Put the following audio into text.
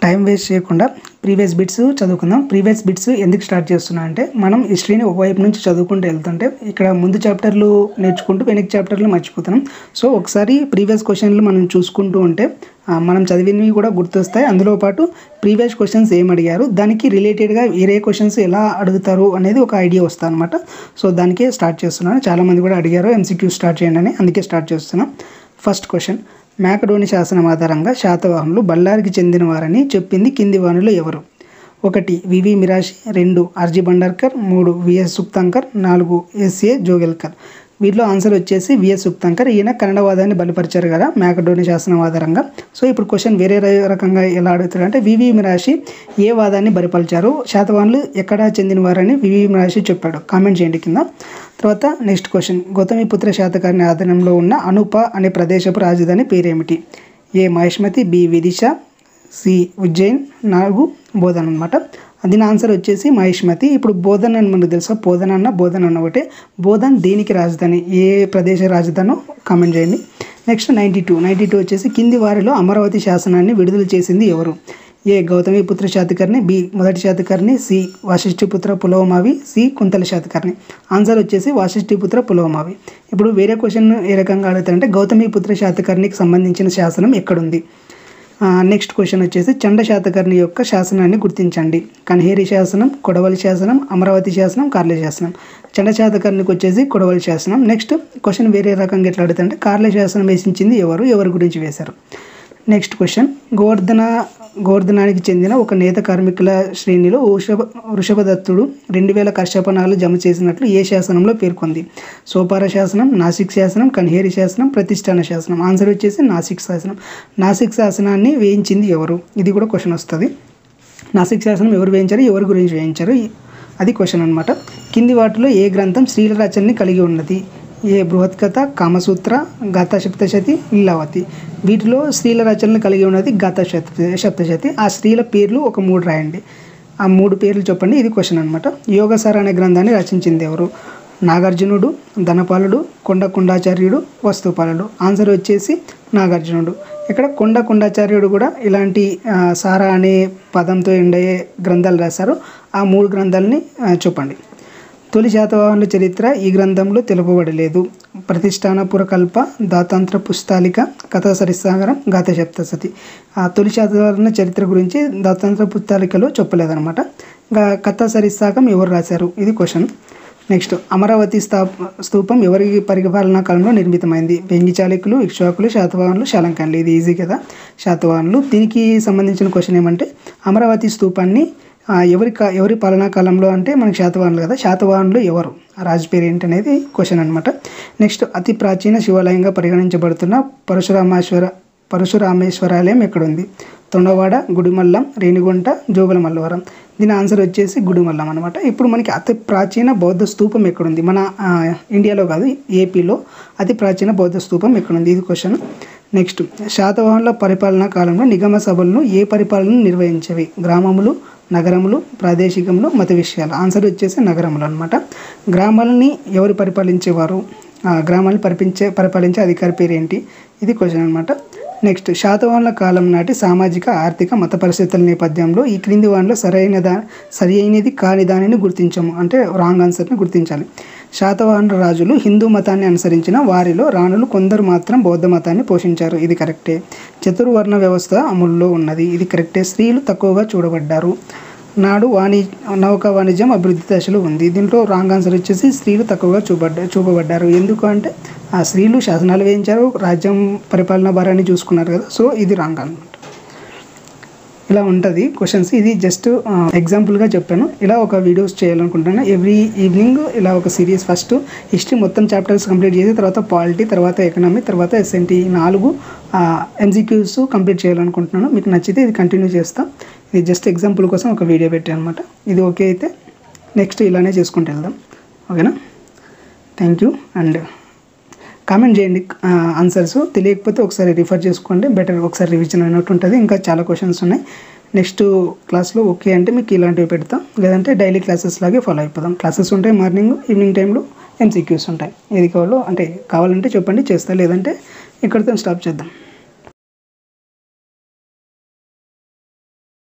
Time waste చేయకుండా previous bits చదువుకుందాం. Previous bits ఎందుకు స్టార్ట్ చేస్తున్నా అంటే మనం హిస్టరీని ఒకవైపు నుంచి చదువుకుంటూ వెళ్తుంటే ఇక్కడ ముందు చాప్టర్లు నేర్చుకుంటూ వెనక్కి చాప్టర్లు మర్చిపోతున్నాం. సో ఒకసారి ప్రీవియస్ క్వశ్చన్లు మనం చూసుకుంటూ ఉంటే మనం చదివినవి కూడా గుర్తొస్తాయి. అందులో పాటు ప్రీవియస్ క్వశ్చన్స్ ఏం అడిగారు, దానికి రిలేటెడ్గా వేరే క్వశ్చన్స్ ఎలా అడుగుతారు అనేది ఒక ఐడియా వస్తుంది అనమాట. సో దానికే స్టార్ట్ చేస్తున్నాను. చాలామంది కూడా అడిగారు ఎంసీక్యూ స్టార్ట్ చేయండి అని, అందుకే స్టార్ట్ చేస్తున్నాం. ఫస్ట్ క్వశ్చన్, మేకడోని శాసనం ఆధారంగా శాతవాహనులు బళ్ళారికి చెందిన వారని చెప్పింది కింది వానులు ఎవరు? 1 V V Mirashi, 2 R G Bhandarkar, 3 V S Sukthankar, 4 S A Jogelkar. వీటిలో ఆన్సర్ వచ్చేసి విఎస్ సుక్తాంకర్. ఈయన కన్నడవాదాన్ని బలపరిచారు కదా మేకడోని శాసనం ఆధారంగా. సో ఇప్పుడు క్వశ్చన్ వేరే రకంగా ఎలా అడుగుతారు అంటే వివి మిరాషి ఏ వాదాన్ని బలపరిచారు, శాతవాహనులు ఎక్కడ చెందినవారని వివి మిరాషి చెప్పాడు. కామెంట్ చేయండి కింద. తర్వాత నెక్స్ట్ క్వశ్చన్, గౌతమిపుత్ర శాతకర్ణి ఆధీనంలో ఉన్న అనుప అనే ప్రదేశపు రాజధాని పేరేమిటి? ఏ మహిష్మతి, బి విదిశ, సి ఉజ్జయిన్, 4 బోధన్ అనమాట. దీని ఆన్సర్ వచ్చేసి మహిష్మతి. ఇప్పుడు బోధన్ అని మనకు తెలుసా, బోధన్ అన్న ఒకటే. బోధన్ దేనికి రాజధాని, ఏ ప్రదేశ రాజధానో కామెంట్ చేయండి. నెక్స్ట్ 92 వచ్చేసి కింది వారిలో అమరావతి శాసనాన్ని విడుదల చేసింది ఎవరు? ఏ గౌతమిపుత్ర శాతకర్ణి, బి మొదటి Satakarni, C Vasishthiputra Pulavamavi, C Kuntala Satakarni. Answer వచ్చేసి వాశిష్ఠిపుత్ర పులవమావి. ఇప్పుడు వేరే క్వశ్చన్ ఏ రకంగా అడుగుతారంటే గౌతమిపుత్ర శాతకర్ణికి సంబంధించిన శాసనం ఎక్కడుంది? నెక్స్ట్ క్వశ్చన్ వచ్చేసి చండ శాతకర్ణి యొక్క శాసనాన్ని గుర్తించండి. కన్హేరి శాసనం, కొడవలి శాసనం, అమరావతి శాసనం, కార్లే శాసనం. చండ శాతకర్ణికి వచ్చేసి కొడవలి శాసనం. నెక్స్ట్ క్వశ్చన్ వేరే రకంగా ఎట్లా అడుగుతారంటే కార్లే శాసనం వేసించింది ఎవరి గురించి వేశారు? నెక్స్ట్ క్వశ్చన్, గోవర్ధనానికి చెందిన ఒక నేత కార్మికుల శ్రేణిలో వృషభదత్తుడు 2000 కర్షపణాలు జమ చేసినట్లు ఏ శాసనంలో పేర్కొంది? సోపార శాసనం, నాసిక్ శాసనం, కన్హేరి శాసనం, ప్రతిష్టాన శాసనం. ఆన్సర్ వచ్చేసి నాసిక్ శాసనం. నాసిక్ శాసనాన్ని వేయించింది ఎవరు? ఇది కూడా క్వశ్చన్ వస్తుంది. నాసిక్ శాసనం ఎవరు వేయించారు, ఎవరి గురించి వేయించారు, అది క్వశ్చన్ అనమాట. కింది వాటిలో ఏ గ్రంథం స్త్రీల రచనని కలిగి ఉన్నది? ఏ బృహత్కథ, కామసూత్ర, గాథా సప్తశతి, లీలావతి. వీటిలో స్త్రీల రచనలు కలిగి ఉన్నది గాథా సప్తశతి. ఆ స్త్రీల పేర్లు ఒక 3 రాయండి. ఆ 3 పేర్లు చెప్పండి, ఇది క్వశ్చన్ అనమాట. యోగసార అనే గ్రంథాన్ని రచించింది ఎవరు? నాగార్జునుడు, ధనపాలుడు, కొండాచార్యుడు, వస్తుపాలుడు. ఆన్సర్ వచ్చేసి నాగార్జునుడు. ఇక్కడ కొండాచార్యుడు కూడా ఇలాంటి సారా అనే పదంతో ఎండయ్యే గ్రంథాలు రాశారు. ఆ 3 గ్రంథాలని చెప్పండి. తొలి శాతవాహనుల చరిత్ర ఈ గ్రంథంలో తెలుపబడలేదు. ప్రతిష్టాన పురకల్ప, దాతాంత్ర పుస్తాలిక, కథా సరిసాగరం, గాథా సప్తశతి. తొలి శాతవాహనుల చరిత్ర గురించి దాతాంత్ర పుస్తాలికలో చెప్పలేదన్నమాట. కథా సరిసాగం ఎవరు రాశారు, ఇది క్వశ్చన్. నెక్స్ట్, అమరావతి స్తూపం ఎవరి పరిపాలనా కాలంలో నిర్మితమైంది? వెంగి చాళుక్యులు, ఇక్ష్వాకులు, శాతవాహనులు, శాలంకన్లు. ఇది ఈజీ కదా, శాతవాహనులు. దీనికి సంబంధించిన క్వశ్చన్ ఏమంటే అమరావతి స్తూపాన్ని ఎవరి పాలనా కాలంలో అంటే మనకి శాతవాహనులు కదా, శాతవాహనులు ఎవరు, రాజు పేరు ఏంటి అనేది క్వశ్చన్ అనమాట. నెక్స్ట్, అతి ప్రాచీన శివాలయంగా పరిగణించబడుతున్న పరశురామేశ్వరాలయం ఎక్కడుంది? తొండవాడ, గుడిమల్లం, రేణిగుంట, జోగుల మల్లవరం. దీని ఆన్సర్ వచ్చేసి గుడిమల్లం అనమాట. ఇప్పుడు మనకి అతి ప్రాచీన బౌద్ధ స్తూపం ఎక్కడుంది? మన ఇండియాలో కాదు, ఏపీలో అతి ప్రాచీన బౌద్ధ స్తూపం ఎక్కడుంది, ఇది క్వశ్చన్. నెక్స్ట్, శాతవాహనుల పరిపాలనా కాలంలో నిగమ సభలను ఏ పరిపాలన నిర్వహించేవి? గ్రామములు, నగరములు, ప్రాదేశికములు, మత విషయాలు. ఆన్సర్ వచ్చేసి నగరములు అనమాట. గ్రామాలని ఎవరు పరిపాలించేవారు? గ్రామాలను పరిపాలించే అధికారి పేరు ఏంటి, ఇది క్వశ్చన్ అనమాట. నెక్స్ట్, శాతవాహనుల కాలం నాటి సామాజిక, ఆర్థిక, మత పరిస్థితుల నేపథ్యంలో ఈ క్రింది వాటిలో సరి అయినది కాని దానిని గుర్తించము అంటే రాంగ్ ఆన్సర్ని గుర్తించాలి. శాతవాహనుల రాజులు హిందూ మతాన్ని అనుసరించిన వారిలో రాణులు కొందరు మాత్రం బౌద్ధ మతాన్ని పోషించారు, ఇది కరెక్టే. చతుర్వర్ణ వ్యవస్థ అమలులో ఉన్నది, ఇది కరెక్టే. స్త్రీలు తక్కువగా చూడబడ్డారు. నాడు నౌకా వాణిజ్యం అభివృద్ధి దశలో ఉంది. దీంట్లో రాంగ్ ఆన్సర్ వచ్చేసి స్త్రీలు తక్కువగా చూపబడ్డారు. ఎందుకు అంటే ఆ స్త్రీలు శాసనాలు వేయించారు, రాజ్యం పరిపాలనా భారాన్ని చూసుకున్నారు కదా, సో ఇది రాంగ్ అనమాట. ఇలా ఉంటుంది క్వశ్చన్స్. ఇది జస్ట్ ఎగ్జాంపుల్గా చెప్పాను. ఇలా ఒక వీడియోస్ చేయాలనుకుంటున్నాను. ఎవ్రీ ఈవినింగ్ ఇలా ఒక సిరీస్, ఫస్ట్ హిస్టరీ మొత్తం చాప్టర్స్ కంప్లీట్ చేసి తర్వాత పాలిటీ, తర్వాత ఎకనామీ, తర్వాత ఎస్ఎన్టీ, 4 ఎంసీక్యూస్ కంప్లీట్ చేయాలనుకుంటున్నాను. మీకు నచ్చితే ఇది కంటిన్యూ చేస్తాను. ఇది జస్ట్ ఎగ్జాంపుల్ కోసం ఒక వీడియో పెట్టాను అనమాట. ఇది ఓకే అయితే నెక్స్ట్ ఇలానే చేసుకుంటూ వెళ్దాం, ఓకేనా? Thank you. అండ్ కామెంట్ చేయండి ఆన్సర్స్. తెలియకపోతే ఒకసారి రిఫర్ చేసుకోండి, బెటర్ ఒకసారి రివిజన్ అయినట్టు ఉంటుంది. ఇంకా చాలా క్వశ్చన్స్ ఉన్నాయి. నెక్స్ట్ క్లాస్లో ఓకే అంటే మీకు ఇలాంటివి పెడతాం, లేదంటే డైలీ క్లాసెస్ లాగే ఫాలో అయిపోదాం. క్లాసెస్ ఉంటాయి మార్నింగ్, ఈవినింగ్ టైంలో ఎంసీక్యూస్ ఉంటాయి. ఏది కావాలో అంటే కావాలంటే చెప్పండి, చేస్తా, లేదంటే ఇక్కడితో స్టాప్ చేద్దాం.